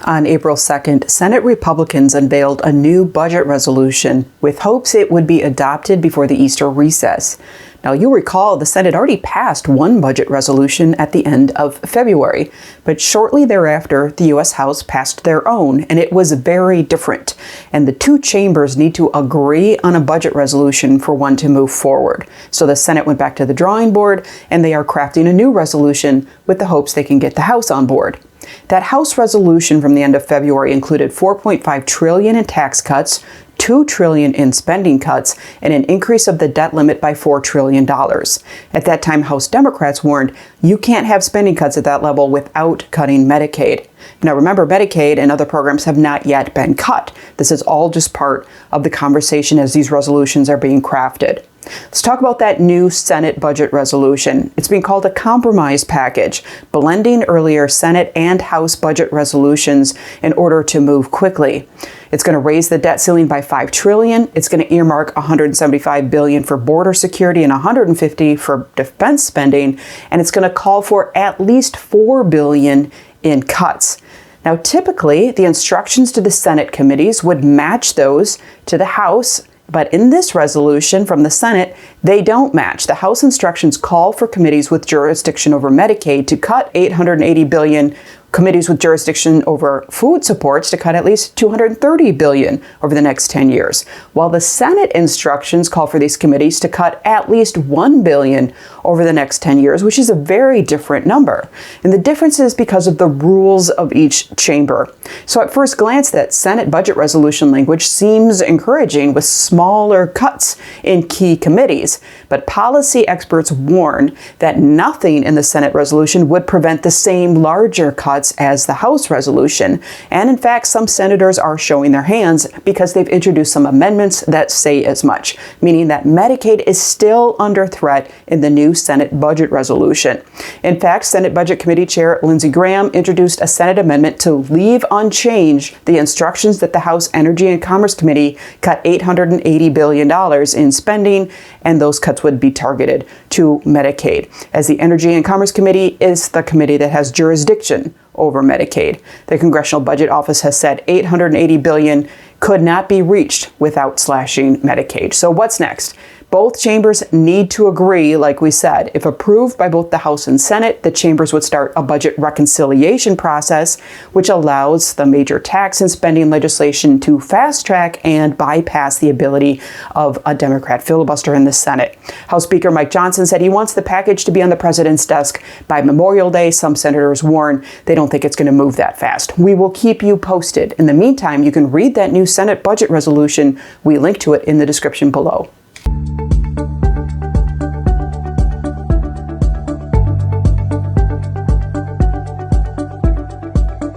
On April 2nd, Senate Republicans unveiled a new budget resolution with hopes it would be adopted before the Easter recess. Now, you'll recall the Senate already passed one budget resolution at the end of February, but shortly thereafter, the U.S. House passed their own, and it was very different. And the two chambers need to agree on a budget resolution for one to move forward. So the Senate went back to the drawing board, and they are crafting a new resolution with the hopes they can get the House on board. That House resolution from the end of February included $4.5 trillion in tax cuts, $2 trillion in spending cuts, and an increase of the debt limit by $4 trillion. At that time, House Democrats warned you can't have spending cuts at that level without cutting Medicaid. Now remember, Medicaid and other programs have not yet been cut. This is all just part of the conversation as these resolutions are being crafted. Let's talk about that new Senate budget resolution. It's being called a compromise package, blending earlier Senate and House budget resolutions in order to move quickly. It's going to raise the debt ceiling by $5 trillion. It's going to earmark $175 billion for border security and $150 billion for defense spending, and it's going to call for at least $4 billion in cuts. Now, typically, the instructions to the Senate committees would match those to the House. But in this resolution from the Senate, they don't match. The House instructions call for committees with jurisdiction over Medicaid to cut $880 billion, committees with jurisdiction over food supports to cut at least $230 billion over the next 10 years, while the Senate instructions call for these committees to cut at least $1 billion over the next 10 years, which is a very different number. And the difference is because of the rules of each chamber. So at first glance, that Senate budget resolution language seems encouraging with smaller cuts in key committees, but policy experts warn that nothing in the Senate resolution would prevent the same larger cuts as the House resolution. And in fact, some senators are showing their hands because they've introduced some amendments that say as much, meaning that Medicaid is still under threat in the new Senate budget resolution. In fact, Senate Budget Committee Chair Lindsey Graham introduced a Senate amendment to leave unchanged the instructions that the House Energy and Commerce Committee cut $880 billion in spending, and those cuts would be targeted to Medicaid, as the Energy and Commerce Committee is the committee that has jurisdiction over Medicaid. The Congressional Budget Office has said $880 billion could not be reached without slashing Medicaid. So what's next? Both chambers need to agree, like we said. If approved by both the House and Senate, the chambers would start a budget reconciliation process, which allows the major tax and spending legislation to fast track and bypass the ability of a Democrat filibuster in the Senate. House Speaker Mike Johnson said he wants the package to be on the president's desk by Memorial Day. Some senators warn they don't think it's going to move that fast. We will keep you posted. In the meantime, you can read that new Senate budget resolution. We link to it in the description below.